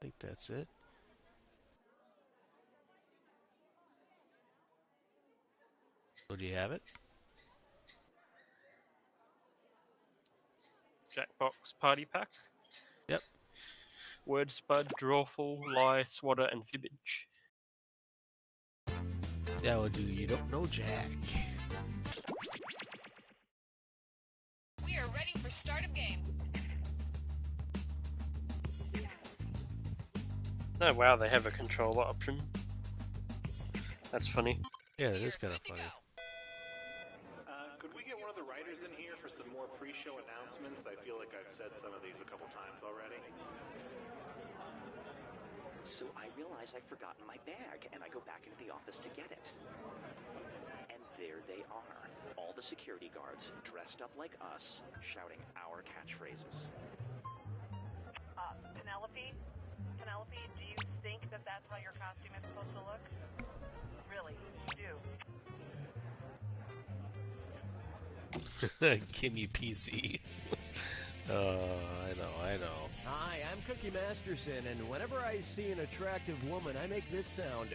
think that's it. So do you have it? Jackbox Party Pack. Yep. Word Spud, Drawful, Lie, Swatter, and Fibbage. That will do. You don't know Jack. We are ready for start of game. Oh wow, they have a controller option. That's funny. Yeah, it is kind of funny. Could we get one of the writers in here for some more pre-show announcements? I feel like I've said some of these a couple times already. So I realize I've forgotten my bag, and I go back into the office to get it. And there they are, all the security guards, dressed up like us, shouting our catchphrases. Penelope? Penelope, do you think that that's how your costume is supposed to look? Really, you do. Gimme PC. I know. Hi, I'm Cookie Masterson, and whenever I see an attractive woman, I make this sound.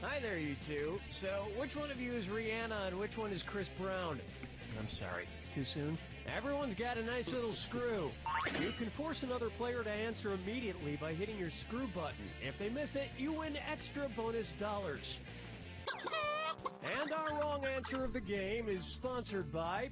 Hi there, you two. So, which one of you is Rihanna and which one is Chris Brown? I'm sorry, too soon? Everyone's got a nice little screw. You can force another player to answer immediately by hitting your screw button. If they miss it, you win extra bonus dollars. And our wrong answer of the game is sponsored by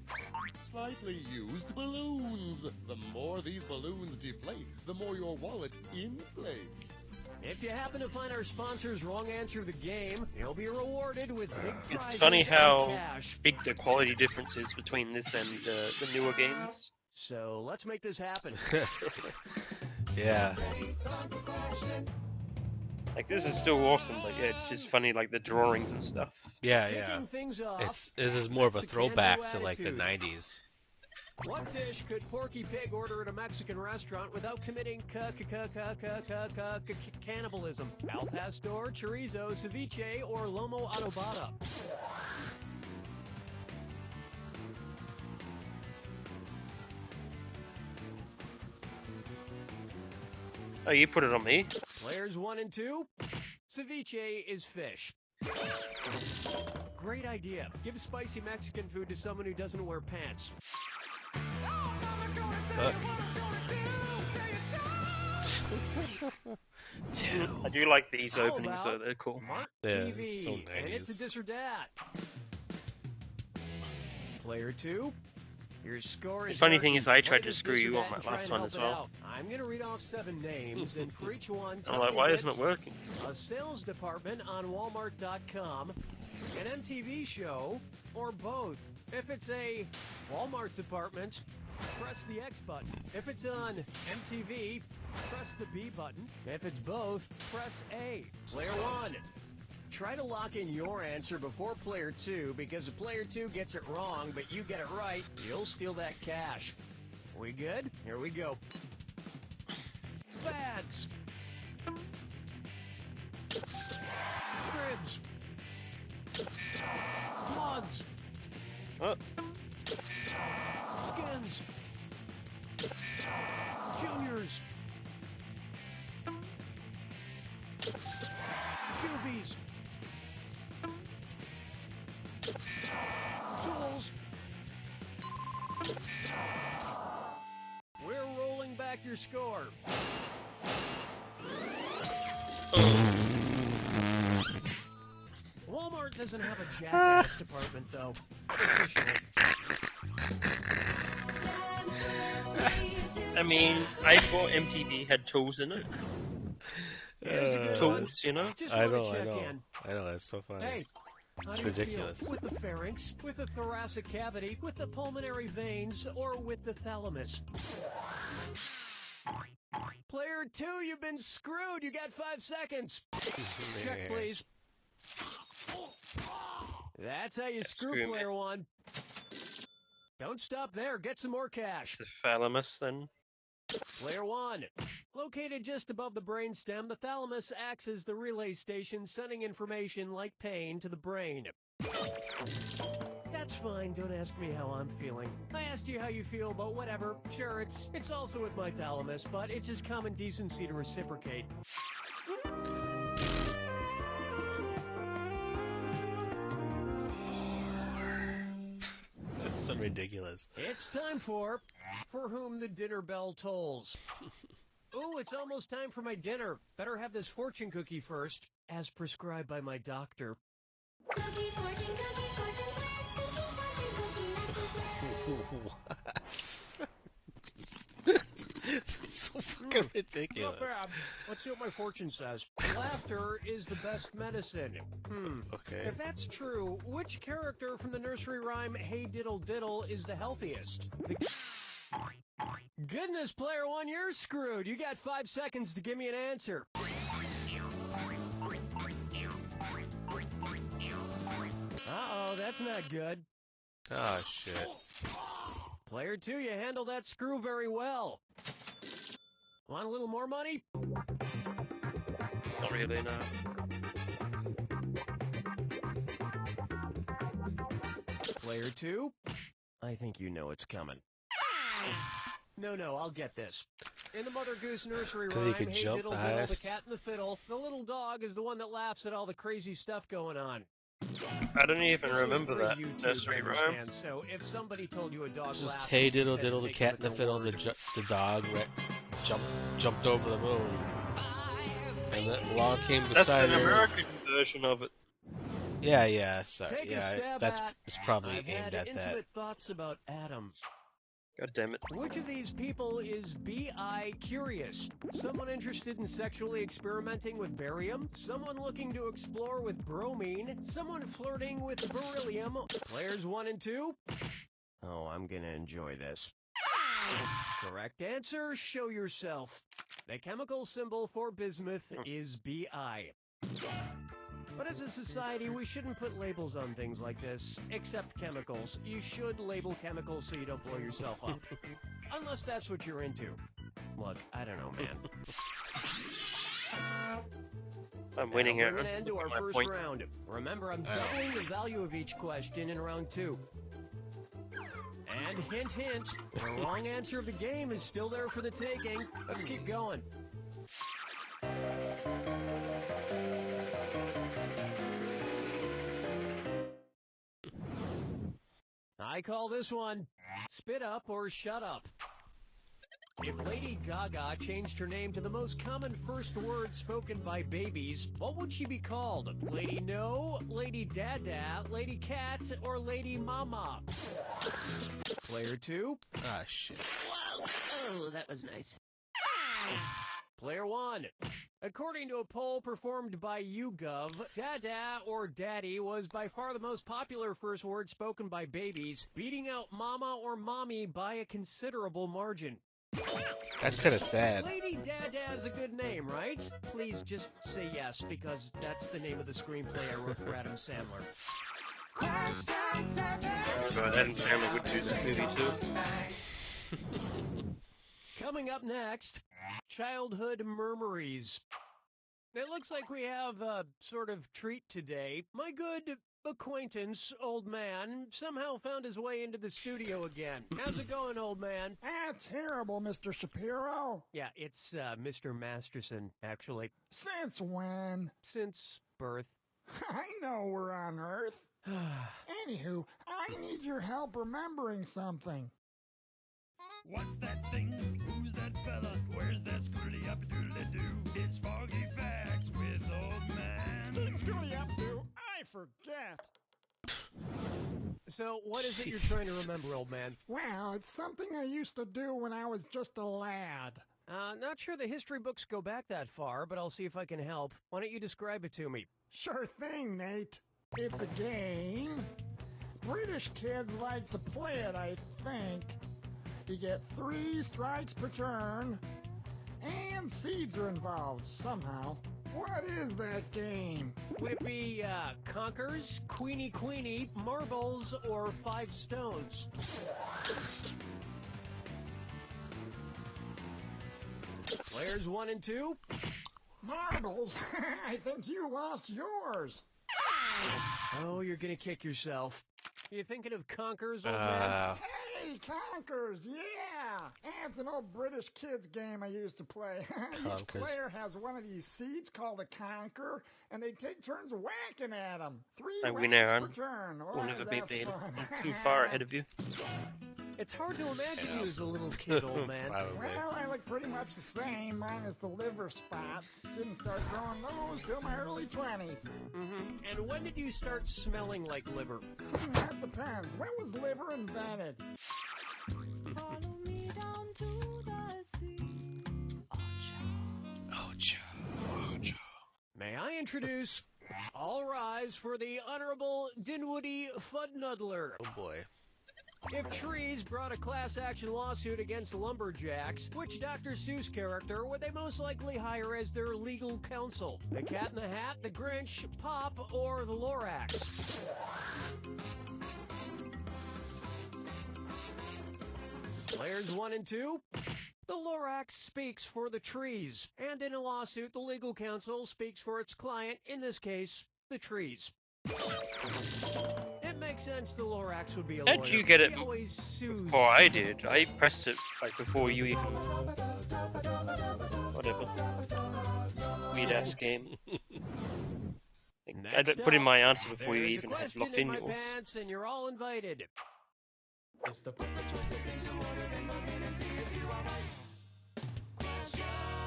Slightly used balloons. The more these balloons deflate, the more your wallet inflates. If you happen to find our sponsor's wrong answer of the game, you'll be rewarded with big prizes It's funny and how cash. big the quality difference is between this and the newer games. So let's make this happen. Yeah. Like, this is still awesome, but yeah, it's just funny, like the drawings and stuff. Yeah. Kicking things off, This is more of a Mexican throwback to like the attitude. 90s. What dish could Porky Pig order at a Mexican restaurant without committing cannibalism? Al pastor, chorizo, ceviche, or lomo adobada? Oh, you put it on me? Players 1 and 2, ceviche is fish. Great idea. Give spicy Mexican food to someone who doesn't wear pants. I do like these How openings, though. about They're cool. Mark Yeah, TV, it's so and it's a 90s. this or that. Player 2, your score is. The funny thing is, I tried to Latest screw this or you that on and that try last and one help as it well. out. I'm gonna read off 7 names, and for each one, I'm tell like, me why if isn't it it's working? a sales department on Walmart.com, an MTV show, or both. If it's a Walmart department, press the X button. If it's on MTV, press the B button. If it's both, press A. Player 1. Try to lock in your answer before player 2, because if player 2 gets it wrong, but you get it right, you'll steal that cash. We good? Here we go. Bags. Cribs. Mugs. Oh, Skins. Juniors. Cubies. Tools. We're rolling back your score. Walmart doesn't have a jackass department, though. Officially. I mean, I thought MTV had tools in it. Here's a good one. Tools, you know? Just I wanna know, check I know. in. I know, that's so funny. Hey, how It's do you ridiculous. feel? With the pharynx, with the thoracic cavity, with the pulmonary veins, or with the thalamus? Player 2, you've been screwed. You got 5 seconds. Check, please. That's how you screw screw me. player 1. Don't stop there. Get some more cash. The thalamus, then. Player 1. Located just above the brainstem, the thalamus acts as the relay station, sending information like pain to the brain. fine. Don't ask me how I'm feeling. I asked you how you feel, but whatever. Sure, it's also with my thalamus, but it's just common decency to reciprocate. That's so ridiculous. It's time for Whom the Dinner Bell Tolls. Ooh, it's almost time for my dinner. Better have this fortune cookie first, as prescribed by my doctor. What? That's so fucking ridiculous. Not bad. Let's see what my fortune says. Laughter is the best medicine. Okay. If that's true, which character from the nursery rhyme Hey Diddle Diddle is the healthiest? Goodness, player one, you're screwed. You got 5 seconds to give me an answer. Uh-oh, that's not good. Oh, shit. Player two, you handled that screw very well. Want a little more money? Not really, no. Player two, I think you know it's coming. No, I'll get this. In the Mother Goose nursery Because he rhyme, could Hey jump Diddle Diddle, the fast. cat and the fiddle, the little dog is the one that laughs at all the crazy stuff going on. I don't even remember You're a that YouTube nursery Benders rhyme. fan, so if somebody told you a dog Just laughed, hey diddle instead diddle, the take cat them and the at their fiddle, word. the dog jumped over the moon. And then along came That's beside an her. American version of it. Yeah, sorry. Take a Yeah, stab that's at. it's probably I've aimed had at intimate that. thoughts about Adam. God damn it. Which of these people is B.I. curious? Someone interested in sexually experimenting with barium? Someone looking to explore with bromine? Someone flirting with beryllium? Players 1 and 2? Oh, I'm gonna enjoy this. Correct answer, show yourself. The chemical symbol for bismuth is Bi. But as a society, we shouldn't put labels on things like this, except chemicals. You should label chemicals so you don't blow yourself up. Unless that's what you're into. Look, I don't know, man. I'm winning Now it. bring an end to our My first point. round. Remember, I'm doubling the value of each question in round 2. And hint, hint, the wrong answer of the game is still there for the taking. Let's keep going. I call this one Spit Up or Shut Up. If Lady Gaga changed her name to the most common first word spoken by babies, what would she be called? Lady No, Lady Dada, Lady Cat, or Lady Mama? Player 2. Ah, shit. Whoa! Oh, that was nice. Player 1. According to a poll performed by YouGov, Dada or Daddy was by far the most popular first word spoken by babies, beating out Mama or Mommy by a considerable margin. That's kind of sad. Lady Dada is a good name, right? Please just say yes, because that's the name of the screenplay I wrote for Adam Sandler. But Adam Sandler would do that movie too. Coming up next, childhood murmuries. It looks like we have a sort of treat today. My good acquaintance, old man, somehow found his way into the studio again. How's it going, old man? Terrible, Mr. Shapiro. Yeah, it's Mr. Masterson, actually. Since when? Since birth. I know we're on Earth. Anywho, I need your help remembering something. What's that thing? Who's that fella? Where's that scroody-up-doodly-doo? It's Foggy Facts with Old Man. Scroody-up-doo, I forget. So, what is it you're trying to remember, old man? Well, it's something I used to do when I was just a lad. Not sure the history books go back that far, but I'll see if I can help. Why don't you describe it to me? Sure thing, Nate. It's a game. British kids like to play it, I think. You get 3 strikes per turn, and seeds are involved somehow. What is that game? Would it be Conkers, Queenie, Marbles, or 5 Stones? Players 1 and 2? Marbles? I think you lost yours. Oh, you're gonna kick yourself. You thinking of Conkers, old man? Hey, Conkers, yeah! It's an old British kids game I used to play. Each Conkers. player has one of these seeds called a conker, and they take turns whacking at them. 3 I win, whacks Aaron. per turn. We'll Oh, never is be that beaten. fun? I'm too far ahead of you. It's hard to imagine you as a little kid, old man. Probably. Well, I look pretty much the same, minus the liver spots. Didn't start growing those till my early 20s. And when did you start smelling like liver? That depends. When was liver invented? Follow me down to the sea. Ocho. Ocho. May I introduce, all rise for the Honorable Dinwoody Fudnuddler. Oh boy. If Trees brought a class action lawsuit against lumberjacks, which Dr. Seuss character would they most likely hire as their legal counsel? The Cat in the Hat, the Grinch, Pop, or the Lorax? Players 1 and 2. The Lorax speaks for the trees, and in a lawsuit, the legal counsel speaks for its client, in this case, the trees. It makes sense the Lorax would be a lawyer. How'd you get it He always sues. before I did? I pressed it like before you even. Whatever. Weird ass game. I put in my answer before you There's even a had question locked in in my yours. pants, and you're all invited.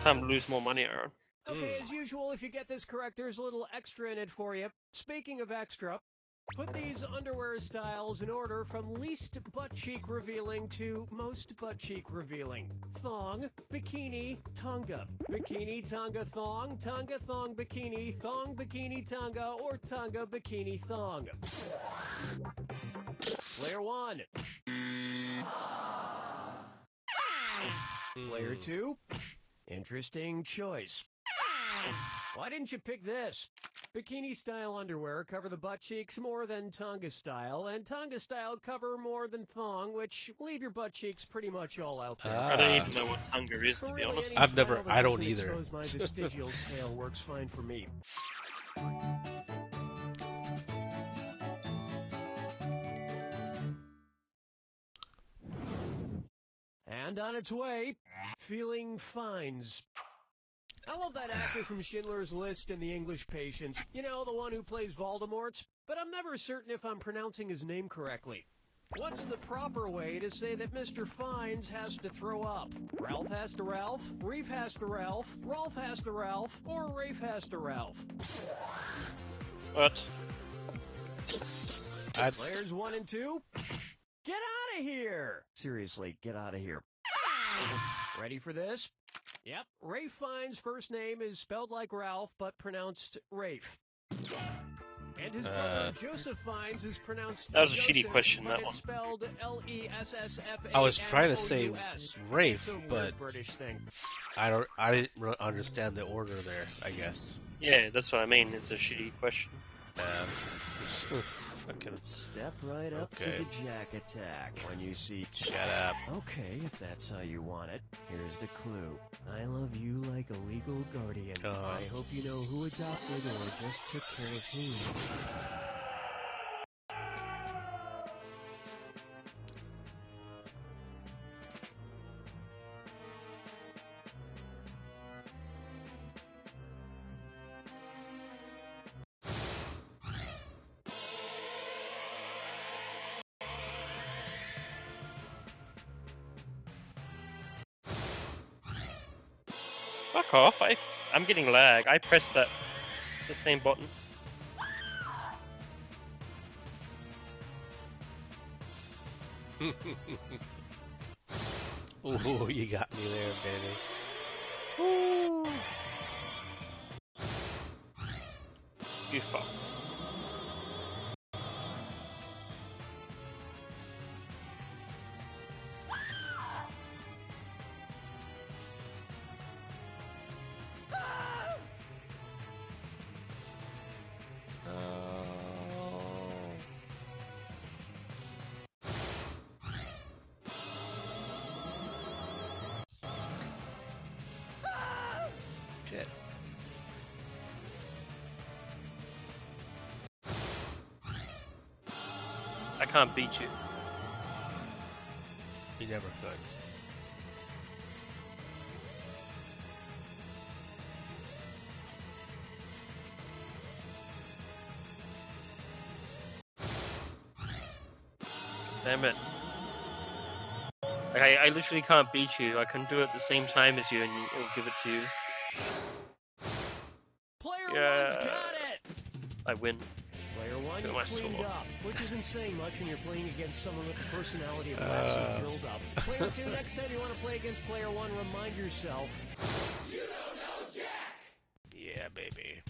Time to lose more money, Aaron. Okay, as usual, if you get this correct, there's a little extra in it for you. Speaking of extra, put these underwear styles in order from least butt cheek revealing to most butt cheek revealing. Thong, bikini, tanga. Bikini, tanga, thong, bikini, thong, bikini, tanga, or tanga, bikini, thong. Player 1. Player 2. Interesting choice. Why didn't you pick this? Bikini style underwear cover the butt cheeks more than Tonga style, and Tonga style cover more than thong, which leave your butt cheeks pretty much all out there. I don't even know what Tonga is, to be Really, honest. any I've never- style that I don't doesn't either. expose my vestigial tail works fine for me. And on its way, Feeling Fines. I love that actor from Schindler's List and The English Patient. You know, the one who plays Voldemort? But I'm never certain if I'm pronouncing his name correctly. What's the proper way to say that Mr. Fines has to throw up? Ralph has to Ralph, Reef has to Ralph, Rolf has to Ralph, or Rafe has to Ralph? What? Players 1 and 2, get out of here! Seriously, get out of here. Ready for this? Yep, Rafe Fiennes' first name is spelled like Ralph, but pronounced Rafe. And his brother Joseph Fiennes is pronounced That was a Joseph, shitty question, but that it's one. spelled L-E-S-S-F-A-N-O-U-S. I was trying to say Rafe, It's a weird but British thing. I didn't understand the order there, I guess. Yeah, that's what I mean. It's a shitty question. It's fucking... Step right up Okay. to the Jack Attack when you see... Shut up. Okay, if that's how you want it, here's the clue. I love you like a legal guardian. I hope you know who adopted or just took care of whom. Fuck off. I'm getting lag. I pressed the same button. Ooh, you got me there, baby. Woo. You fuck. Shit. can't beat you. He never could. Damn it. Like, I literally can't beat you. I can do it at the same time as you and it'll give it to you. Player one's got it! I win. Player one, Get you my cleaned sword. up, which isn't saying much when you're playing against someone with the personality of Waxy build-up. Player two, next time you want to play against player one, remind yourself, you don't know Jack! Yeah, baby.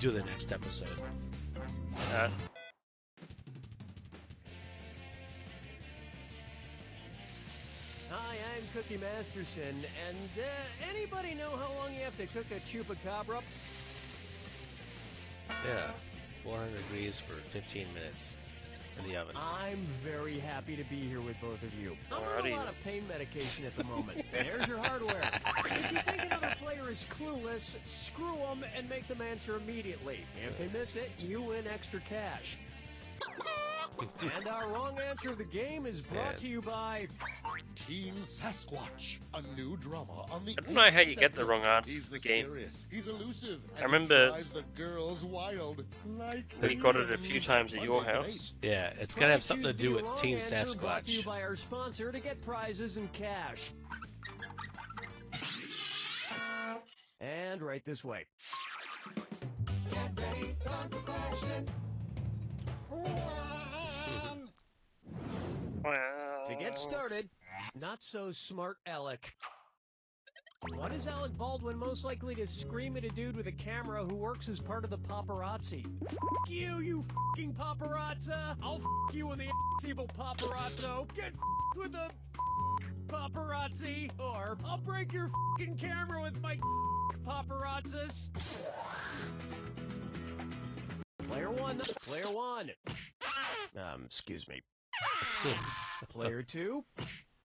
Do the next episode. Hi, I'm Cookie Masterson, and anybody know how long you have to cook a chupacabra? Yeah, 400 degrees for 15 minutes in the oven. I'm very happy to be here with both of you. I'm on Alrighty. a lot of pain medication at the moment. There's your hardware. If you think another player is clueless, screw them and make them answer immediately. If they miss it, you win extra cash. And our wrong answer of the game is brought to you by Teen Sasquatch, a new drama on the I don't know how you get the wrong answers He's to the game. mysterious, he's elusive, I and remember he drives the girls wild. Like we got it a few times at your house. Yeah, it's gonna have something to Choose do the with wrong Teen answer brought to you Sasquatch. by our sponsor to get prizes and cash. And right this way. Get ready, time for question. To get started, not so smart Alec. What is Alec Baldwin most likely to scream at a dude with a camera who works as part of the paparazzi? F*** you fucking paparazza! I'll f*** you in the evil paparazzo! Get f***ed with the paparazzi! Or I'll break your fucking camera with my paparazzas! Player one. Excuse me. Player two,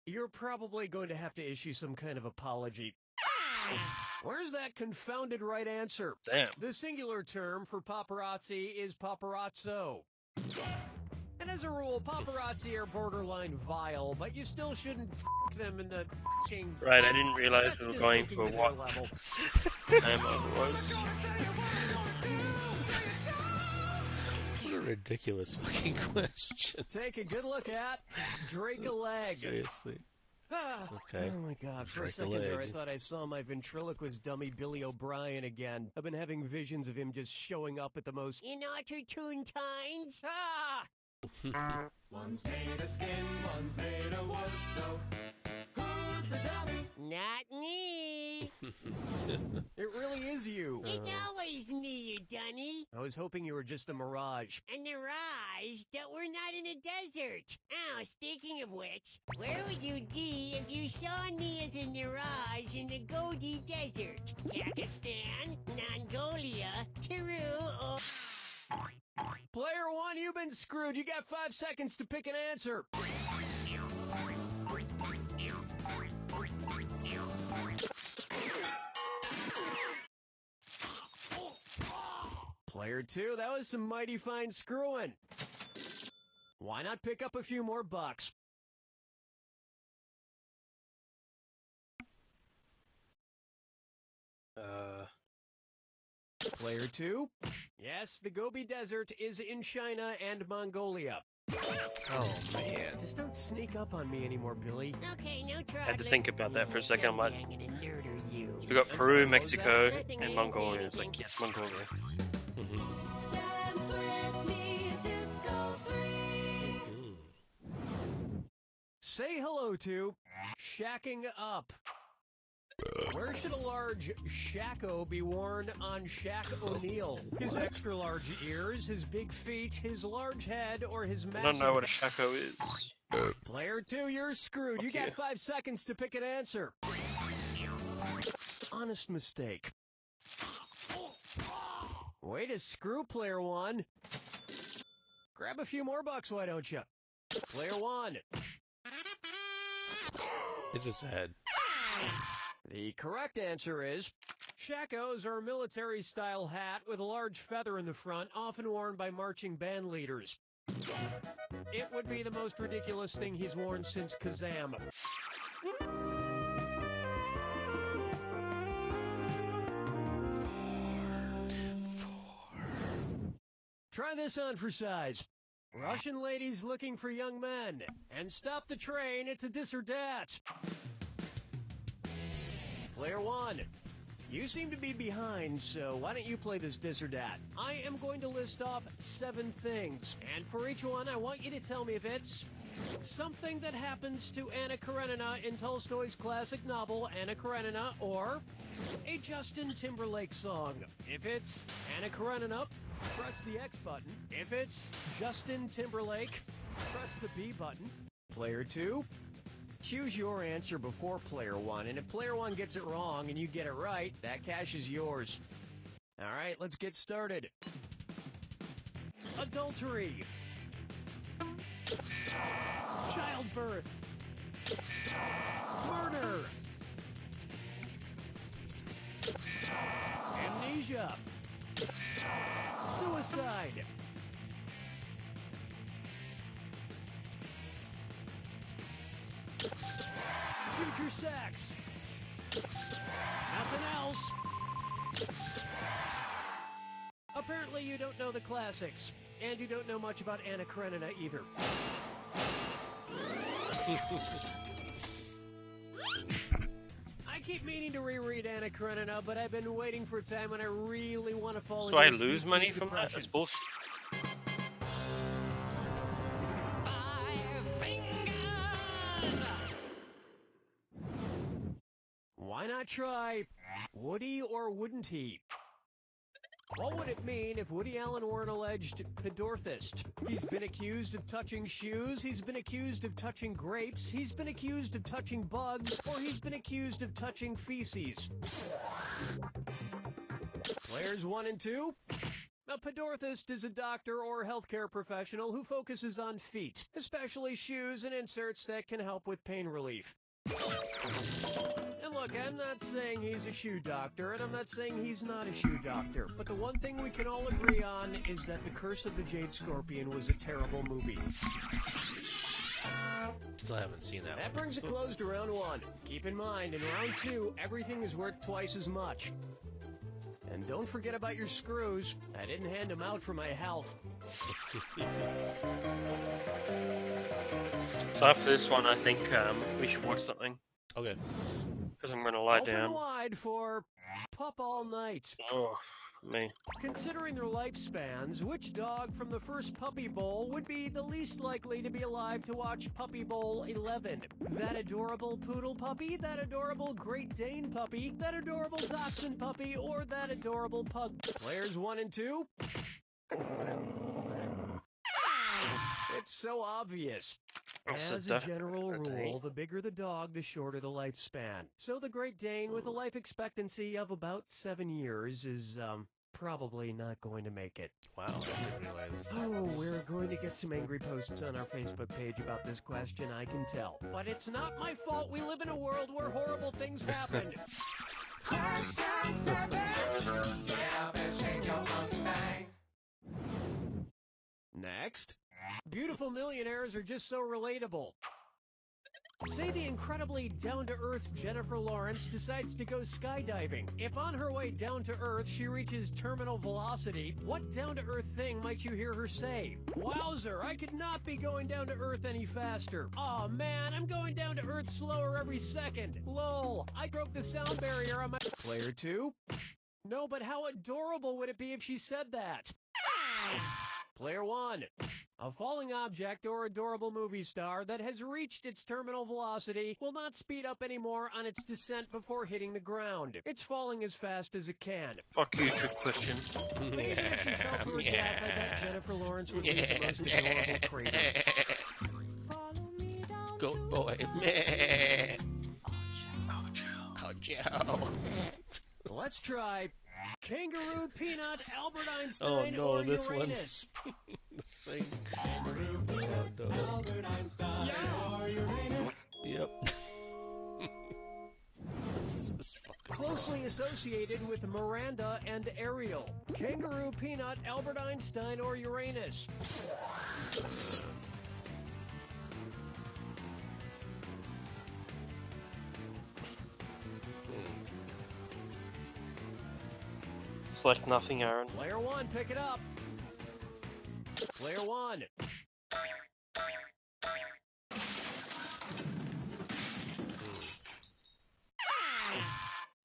you're probably going to have to issue some kind of apology. Where's that confounded right answer? Damn. The singular term for paparazzi is paparazzo. And as a rule, paparazzi are borderline vile, but you still shouldn't f*** them in the king. Right, I didn't realize we were That's going just for thinking to what their level. time it was. What a ridiculous fucking question. Take a good look at Drake a leg. Seriously. Ah, Okay. Oh my god, for a Drake a second there I leg. thought I saw my ventriloquist dummy Billy O'Brien again. I've been having visions of him just showing up at the most inopportune times. Ah! One's made of skin, one's made of wood, so who's the dummy? Not me! It really is you. It's always me, you dunny. I was hoping you were just a mirage. A mirage that we're not in a desert. Oh, speaking of which, where would you be if you saw me as a mirage in the Gobi Desert? Pakistan, Mongolia, Peru, or... Player one, you've been screwed. You got 5 seconds to pick an answer. Player two, that was some mighty fine screwing. Why not pick up a few more bucks? Player two, yes, the Gobi Desert is in China and Mongolia. Oh, man. Just don't sneak up on me anymore, Billy. Okay, no trouble. I had to think about that for a second. I'm like, I'm gonna murder you. we got Peru, Mexico, Nothing, I and didn't say Mongolia. It's like, anything. yes, Mongolia. Dance with me, Disco 3. Say hello to Shacking Up. Where should a large shacko be worn on Shaq O'Neal? His extra large ears, his big feet, his large head, or his I massive... don't know what a shako is. Player two, you're screwed. You got 5 seconds to pick an answer. Honest mistake. Way to screw, player one. Grab a few more bucks, why don't you? Player one. It's his head. The correct answer is Shakos are a military-style hat with a large feather in the front, often worn by marching band leaders. It would be the most ridiculous thing he's worn since Kazam. Try this on for size. Russian ladies looking for young men. And stop the train, it's a dis or dat. Player 1. You seem to be behind, so why don't you play this dis or dat? I am going to list off 7 things, and for each one I want you to tell me if it's something that happens to Anna Karenina in Tolstoy's classic novel Anna Karenina, or a Justin Timberlake song. If it's Anna Karenina, press the X button. If it's Justin Timberlake, press the B button. Player 2. Choose your answer before Player 1, and if Player 1 gets it wrong and you get it right, that cash is yours. All right, let's get started. Adultery. Childbirth. Murder. Amnesia. Suicide. Future sex. Nothing else. Apparently you don't know the classics, and you don't know much about Anna Karenina either. I keep meaning to reread Anna Karenina, but I've been waiting for a time when I really want to fall So I into lose deep money from that? depression. That's bullshit. Why not try would he or wouldn't he? What would it mean if Woody Allen were an alleged pedorthist? He's been accused of touching shoes, he's been accused of touching grapes, he's been accused of touching bugs, or he's been accused of touching feces. Players 1 and 2. A pedorthist is a doctor or healthcare professional who focuses on feet, especially shoes and inserts that can help with pain relief. And look, I'm not saying he's a shoe doctor, and I'm not saying he's not a shoe doctor, but the one thing we can all agree on is that The Curse of the Jade Scorpion was a terrible movie. Still haven't seen that one. That brings a close to round 1. Keep in mind, in round 2, everything is worth twice as much. And don't forget about your screws. I didn't hand them out for my health. So after this one, I think we should watch something. Okay. Because I'm going to lie Open down. wide for Pup All Night. Oh, me. Considering their lifespans, which dog from the first Puppy Bowl would be the least likely to be alive to watch Puppy Bowl 11? That adorable poodle puppy, that adorable Great Dane puppy, that adorable Dachshund puppy, or that adorable pug? Players 1 and 2? It's so obvious. That's As a a general definite rule, Dane. the bigger the dog, the shorter the lifespan. So the Great Dane, with a life expectancy of about 7 years, is probably not going to make it. Wow, I didn't realize. Oh, we're going to get some angry posts on our Facebook page about this question, I can tell. But it's not my fault we live in a world where horrible things happen. Question 7. Get up and shake your monkey bang. Next. Beautiful millionaires are just so relatable. Say the incredibly down-to-earth Jennifer Lawrence decides to go skydiving. If on her way down to Earth she reaches terminal velocity, what down-to-earth thing might you hear her say? Wowzer, I could not be going down to Earth any faster. Aw man, I'm going down to Earth slower every second. Lol, I broke the sound barrier on my... Player 2? No, but how adorable would it be if she said that? Player 1. A falling object or adorable movie star that has reached its terminal velocity will not speed up anymore on its descent before hitting the ground. It's falling as fast as it can. Fuck you, trick question. Maybe if she fell to her death, I bet Jennifer Lawrence would leave the most adorable crater. Goat boy. Meh. Oh, Joe. Let's try Kangaroo Peanut, Albert Einstein, Oh, no, or this one. Uranus. The thing. Albert Einstein or Uranus. Yep. This is fucking Close loosely associated with Miranda and Ariel. Kangaroo, Peanut, Albert Einstein, or Uranus? Select nothing, Aaron. Player 1, pick it up. Player 1.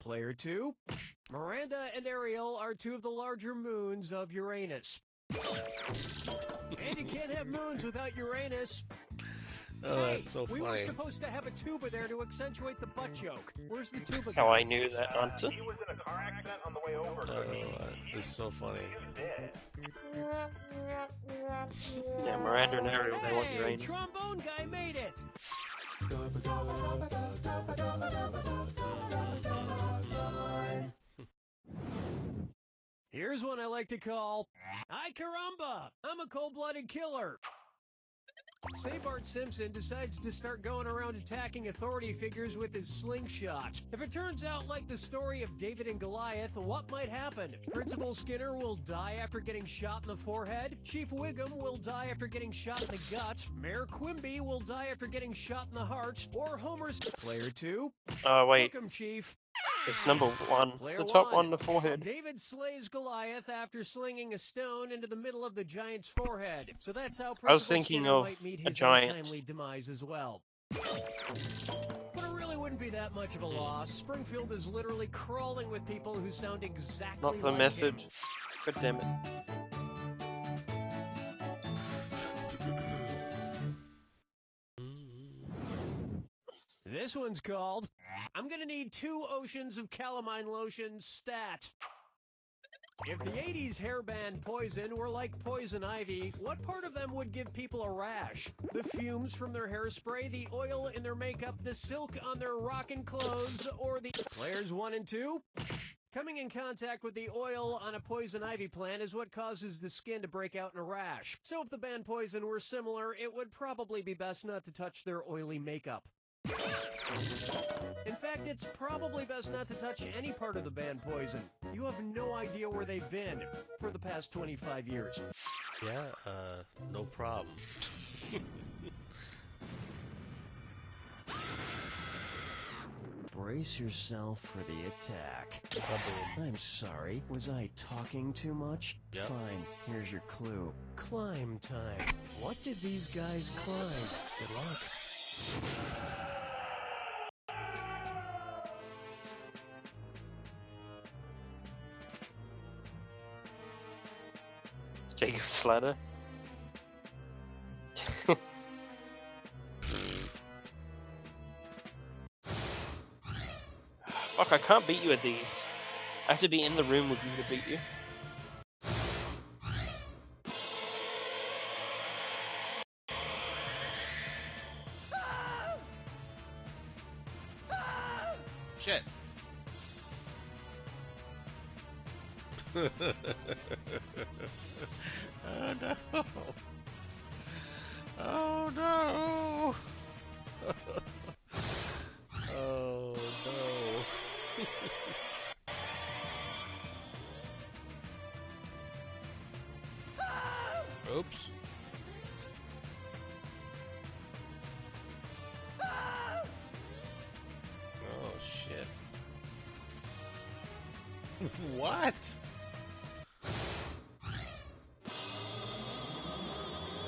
Player 2. Miranda and Ariel are two of the larger moons of Uranus. And you can't have moons without Uranus. Oh, that's so We were funny. supposed to have a tuba there to accentuate the butt joke. Where's the tuba How guy? I knew that answer. He was in a car accident on the way over. This is so funny. Yeah, Miranda and Ariel, they want Hey, Uranus. trombone guy made it. Here's one I like to call, Ay caramba, I'm a cold-blooded killer. Say Bart Simpson decides to start going around attacking authority figures with his slingshot. If it turns out like the story of David and Goliath, what might happen? Principal Skinner will die after getting shot in the forehead. Chief Wiggum will die after getting shot in the gut. Mayor Quimby will die after getting shot in the heart. Or Homer's... Player 2? Wait. Welcome, Chief. It's number 1. It's Player the top 1. one, the forehead. David slays Goliath after slinging a stone into the middle of the giant's forehead. So that's how Principal I was thinking Skinner of might meet a his giant. untimely demise as well. But it really wouldn't be that much of a loss. Springfield is literally crawling with people who sound exactly Not the like method. him. God damn it. This one's called, I'm gonna need 2 oceans of calamine lotion stat. If the 80s hair band Poison were like poison ivy, what part of them would give people a rash? The fumes from their hairspray, the oil in their makeup, the silk on their rockin' clothes, or the... Players 1 and 2? Coming in contact with the oil on a poison ivy plant is what causes the skin to break out in a rash. So if the band Poison were similar, it would probably be best not to touch their oily makeup. In fact, it's probably best not to touch any part of the band Poison. You have no idea where they've been for the past 25 years. Yeah, no problem. Brace yourself for the attack. Kaboom. I'm sorry, was I talking too much? Yep. Fine, here's your clue. Climb time. What did these guys climb? Good luck. Jacob's ladder. Fuck, I can't beat you at these. I have to be in the room with you to beat you. Shit. Oh no. Oh no. Oh no. Oops. Oh shit. What?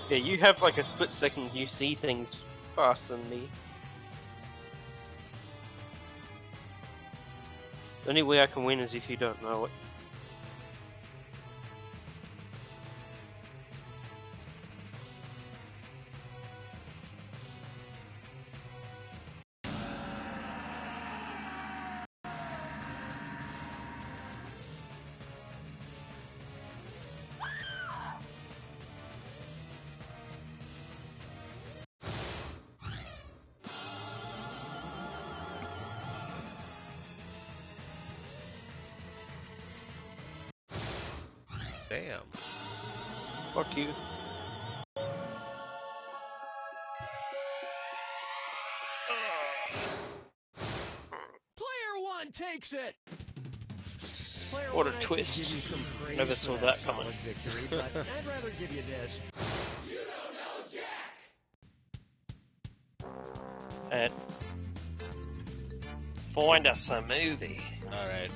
Yeah, you have like a split second, you see things faster than me. The only way I can win is if you don't know it. Damn. Fuck you. Player 1 takes it. Player What a one, I could twist. give you some praise Never for saw that that coming. solid victory, but I'd rather give you this. And find us a movie. Alright.